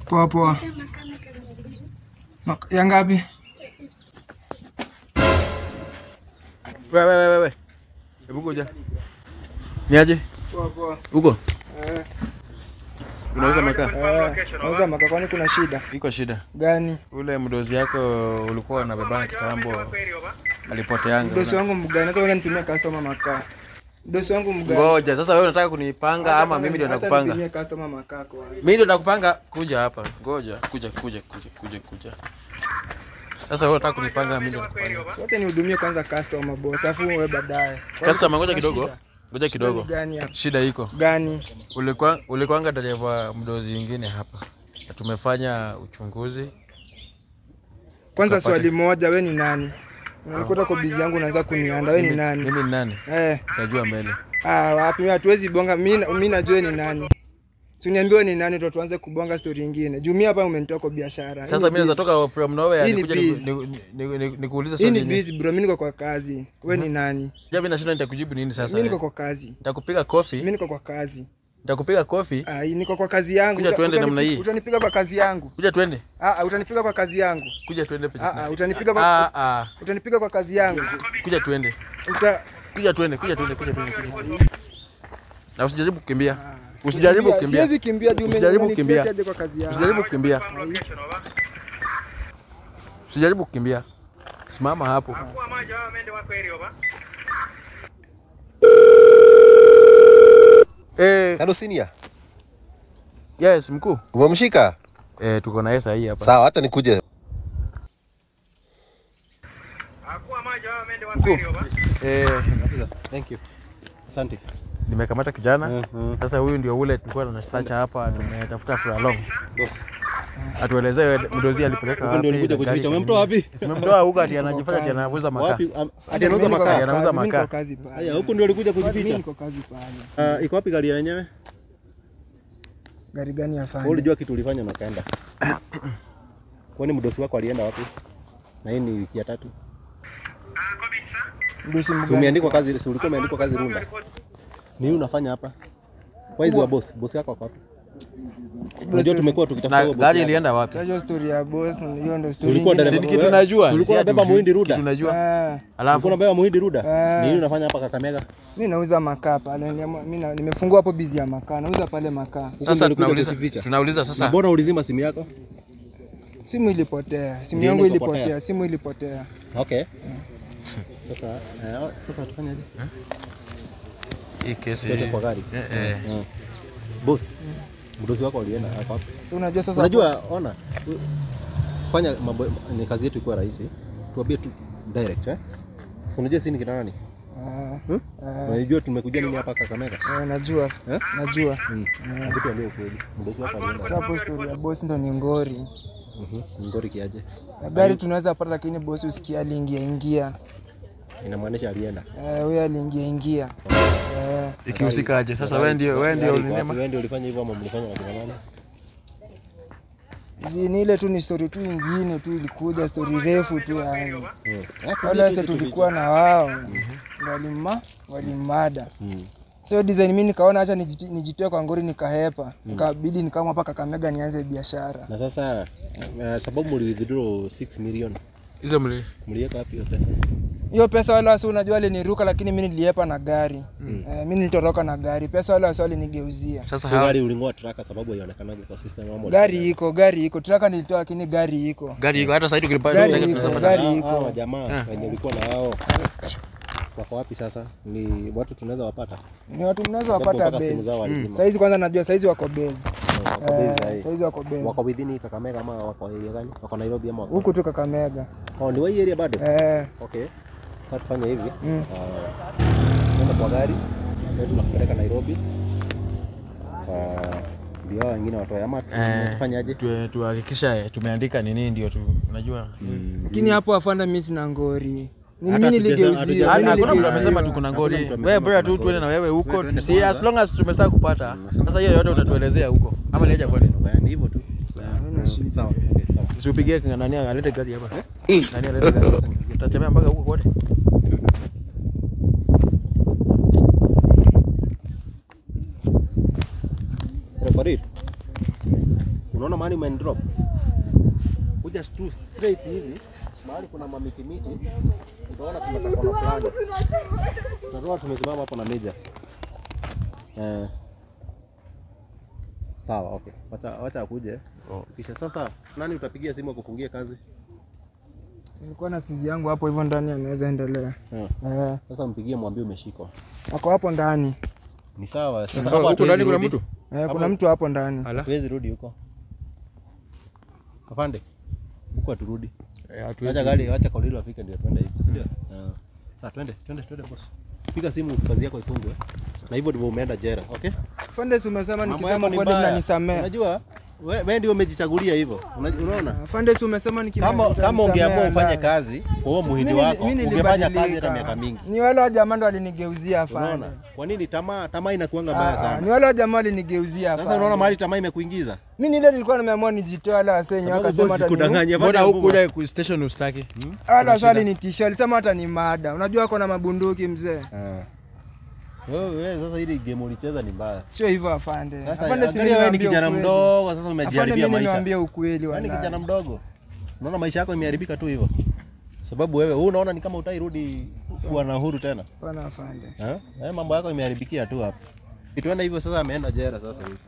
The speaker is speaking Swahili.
Poa poa. Ya ngapi? Wewe. Hebu kuja. Niaje? Poa poa. Uko? Unauza makaa? Nauza makaa, kwani kuna shida? Iko shida. Gani? Ule mdozi yako ulikuwa unabebana kitambo alipoteanga. Mdosi wangu mgani? Hata wewe nipimie customer makaa. Mdosi wangu mgani? Ngoja, sasa wewe unataka kunipanga ama mimi ndio nakupanga? Nipimie customer makaa kwa. Mimi ndio nakupanga, kuja hapa. Ngoja, kuja. Sasa wewe unataka kunipanga, mimi ndio nakupanga. Sote nihudumie kwanza customer boss, afu wewe baadaye. Customer, ngoja kidogo. Ngoja kidogo. Gani hapa? Shida iko. Gani? Ulikuanga dereva mdozi mwingine hapa. Na tumefanya uchunguzi. Kwanza swali moja, wewe ni nani? Unalikuta kwa bizi yangu unaanza kunianda, wewe ni nani? Mimi ni nani? Najua mbele. Wapi, hatuwezi bonga. Mimi najua ni nani. Si uniambiwe ni nani ndio tuanze kubonga story nyingine. Juu mimi hapa umenitoa kwa biashara. Sasa mimi naweza toka from nowhere nikuja nikuulize swali. Hii ni busy bro, mimi niko kwa kazi. Wewe ni nani? Mimi nashinda nitakujibu nini sasa? Mimi niko kwa kazi. Nitakupiga kofi. Mimi niko kwa kazi. Nitakupiga kofi. Niko kwa kazi yangu. Kuja twende namna hii. Utanipiga kwa kazi yangu. Kuja twende. Utanipiga kwa kazi yangu. Kuja twende peje. Utanipiga kwa utanipiga kwa kazi yangu. Kuja twende. Kuja twende. Na usijaribu kukimbia. Usijaribu kukimbia. Siwezi kimbia juu usijaribu kukimbia. Usijaribu kukimbia. Usijaribu kukimbia. Simama hapo. Hello senior. Yes, mkuu. Umemshika? Tuko na yesa hii hapa. Sawa, hata nikuje. Mkuu. Thank you. Asante. Nimekamata kijana. Sasa huyu ndio ule tulikuwa tunasearch hapa, tumetafuta for long. Boss. Atuelezee mdozi alipeleka wapi. Ndio nilikuja kujificha. Umemtoa wapi? Simemtoa huko ati anajifanya ati anavuza makaa. Wapi? Ati anauza makaa. Anauza makaa. Haya, huko ndio alikuja kujificha. Niko kazi pale. Iko wapi gari yenyewe? Gari gani afanye? Wewe ulijua kitu ulifanya na kaenda. Kwani mdosi wako alienda wapi? Na hii ni wiki ya 3. Mdosi umeandikwa kazi, si ulikuwa umeandikwa kazi Runda. Ni nini unafanya hapa? Why is your boss? Boss yako wako wapi? Unajua tumekuwa tukitafuta boss. Gari ilienda wapi? Hiyo story ya boss, hiyo ndio story. Ulikuwa dereva kitu tunajua. Ulikuwa unabeba muhindi Runda. Tunajua. Alafu ulikuwa unabeba muhindi Runda. Ni nini unafanya hapa Kakamega? Mimi nauza makaa pale. Mimi nimefungua hapo busy ya makaa. Nauza pale makaa. Sasa tunauliza sasa. Mbona ulizima simu yako? Simu ilipotea. Simu yangu ilipotea. Simu ilipotea. Okay. Sasa tufanyaje? Hii kesi kwa gari. Boss. Mdozi wako alienda hapa hapo. So unajua sasa. Unajua ona. Fanya mambo ni kazi yetu ikuwa rahisi. Tuambie tu direct Unajua sisi ni kina nani? Unajua tumekuja nini hapa Kakamega? Najua. Najua. Kitu ndio kweli. Mdozi wako alienda. Sasa story ya boss ndo ni ngori. Ngori kiaje? Gari tunaweza pata lakini boss usikia aliingia. Inamaanisha alienda. Wewe aliingia. Ikihusika aje? Sasa wewe ndio ulinema. Wewe ndio ulifanya hivyo ama mlifanya na kina nani? Ni ile tu ni story tu nyingine tu ilikuja story refu tu yani. Wala sasa tulikuwa na wao. Walimada. So design mimi nikaona acha nijitoe kwa ngori nikahepa. Nikabidi nikaamua hapa Kakamega nianze biashara. Na sasa sababu mli-withdraw 6 million. Hizo mliweka wapi hiyo pesa? Hiyo pesa wala wasi unajua ile niruka lakini mimi niliepa na gari. Mimi nilitoroka na gari. Pesa wala wasi walinigeuzia. Sasa gari ulingoa traka sababu haionekanaje kwa system ama gari iko. Traka nilitoa lakini gari iko. Hata sasa tukipata gari iko. Hao jamaa wenye walikuwa na wao. Wako wapi sasa? Ni watu tunaweza wapata? Ni watu tunaweza wapata base. Saizi kwanza najua saizi wako base. Saizi wako base. Wako within Kakamega ama wako area gani? Wako Nairobi ama wako? Huko tu Kakamega. Ni wa area bado? Okay. Sasa tufanye hivi. Nenda kwa gari. Ndio tunakupeleka Nairobi. Ndio wengine watoe ama tufanyaje? Tuhakikisha tumeandika nini ndio unajua. Lakini hapo afanda mimi sina ngori. Ni mimi niligeuzia. Hakuna mtu amesema tuko na ngori. Wewe bora tu tuende na wewe huko. Si as long as tumesaka kupata. Sasa hiyo yote utatuelezea huko. Ama niaje kwa nini? Ni hivyo tu. Sawa. Usipigie nani alete gari hapa. Nani alete gari? Tutatembea mpaka huko kote. Farid. Unaona mahali umendrop. Kuja tu straight hivi, mahali kuna mamiti miti. Utaona tumetoka na fulani. Tutaona tumesimama hapo na Meja. Sawa, okay. Wacha akuje. Kisha sasa nani utapigia simu akufungie kazi? Nilikuwa na sizi yangu hapo hivyo ndani anaweza endelea. Sasa mpigie mwambie umeshikwa. Ako hapo ndani. Ni sawa. Sasa Hapo huko ndani kuna mtu? Kuna mtu hapo ndani. Hatuwezi rudi huko. Afande. Huko aturudi. Hatuwezi. Acha Kolilo afike ndio twende hivi, si ndio? Sasa twende boss. Piga simu kazi yako ifungwe. Na hivyo ndivyo umeenda jera, okay? Afande umesema nikisema kwenda mnanisamea. Unajua wewe ndio umejichagulia hivyo. Unaona? Afande umesema kama ungeamua ufanye kazi kwa huo muhindi wako, ungefanya kazi hata miaka mingi. Ni wale jamaa ndo alinigeuzia afande. Unaona? Kwa nini tamaa inakuanga mbaya sana? Ni wale jamaa walinigeuzia afande. Sasa unaona mahali tamaa imekuingiza? Mimi nile nilikuwa nimeamua nijitoe wala wasenye wakasema hata kudanganya. Mbona huku kule ku station ustaki? Ala sali ni tisha, alisema hata ni mada. Unajua ako na mabunduki mzee. Wewe sasa hili game ulicheza ni mbaya. Sio hivyo afande. Afande si wewe ni kijana mdogo, sasa umejiharibia maisha. Niambie ukweli wewe. Ni kijana mdogo. Unaona maisha yako imeharibika tu hivyo. Sababu wewe unaona ni kama utairudi kuwa na uhuru tena. Bwana afande. Mambo yako imeharibikia tu hapa. Tuenda hivyo sasa ameenda jela sasa hivi.